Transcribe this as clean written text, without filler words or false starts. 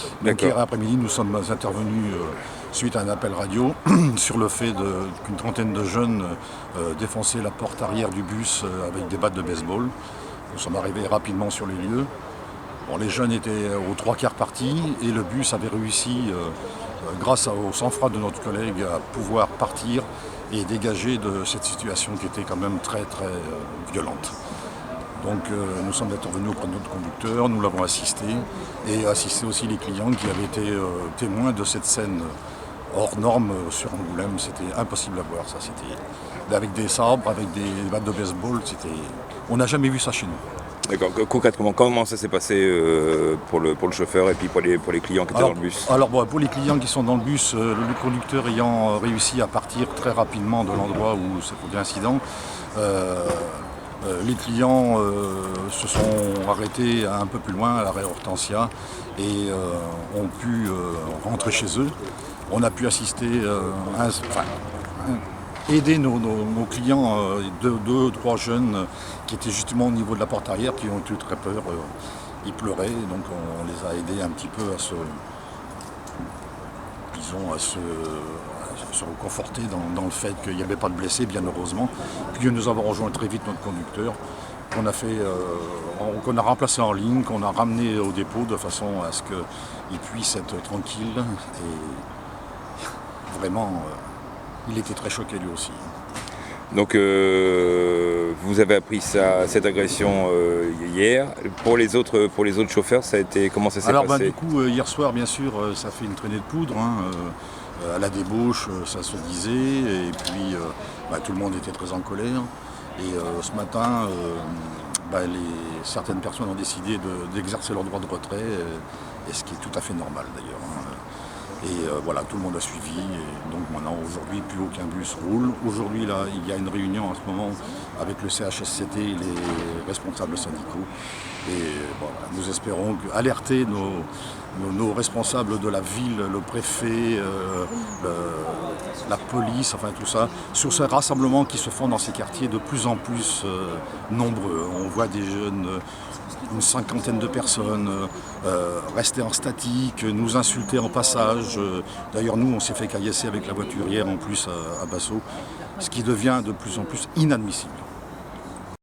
Donc D'accord. hier après-midi, nous sommes intervenus suite à un appel radio sur le fait qu'une trentaine de jeunes défonçaient la porte arrière du bus avec des battes de baseball. Nous sommes arrivés rapidement sur les lieux. Bon, les jeunes étaient aux trois quarts partis et le bus avait réussi, grâce au sang-froid de notre collègue, à pouvoir partir et dégager de cette situation qui était quand même très violente. Donc nous sommes intervenus auprès de notre conducteur, nous l'avons assisté et assisté aussi les clients qui avaient été témoins de cette scène hors norme sur Angoulême. C'était impossible à voir, ça. C'était avec des sabres, avec des battes de baseball. On n'a jamais vu ça chez nous. D'accord. Concrètement, comment ça s'est passé pour le chauffeur et puis pour les clients qui étaient dans le bus? Alors bon, pour les clients qui sont dans le bus, le conducteur ayant réussi à partir très rapidement de l'endroit où s'est produit l'incident, les clients se sont arrêtés un peu plus loin à l'arrêt Hortensia et ont pu rentrer chez eux. On a pu assister, aider nos clients, deux, trois jeunes qui étaient justement au niveau de la porte arrière, qui ont eu très peur. Ils pleuraient, donc on les a aidés un petit peu à se reconforter dans le fait qu'il n'y avait pas de blessés, bien heureusement. Puis nous avons rejoint très vite notre conducteur, qu'on a remplacé en ligne, qu'on a ramené au dépôt de façon à ce qu'il puisse être tranquille. Et vraiment, il était très choqué lui aussi. Donc vous avez appris cette agression hier. Pour les autres chauffeurs, comment ça s'est passé? Du coup, hier soir, bien sûr, ça fait une traînée de poudre. À la débauche, ça se disait, et puis tout le monde était très en colère. Et ce matin, certaines personnes ont décidé d'exercer leur droit de retrait, et ce qui est tout à fait normal d'ailleurs. Et voilà, tout le monde a suivi. Et donc maintenant, aujourd'hui, plus aucun bus roule. Aujourd'hui, là, il y a une réunion en ce moment avec le CHSCT et les responsables syndicaux. Et nous espérons alerter nos responsables de la ville, le préfet, la police, enfin tout ça, sur ces rassemblements qui se font dans ces quartiers de plus en plus nombreux. On voit des jeunes, une cinquantaine de personnes, rester en statique, nous insulter en passage. D'ailleurs, nous, on s'est fait caillasser avec la voiture hier en plus à Bassaux, ce qui devient de plus en plus inadmissible.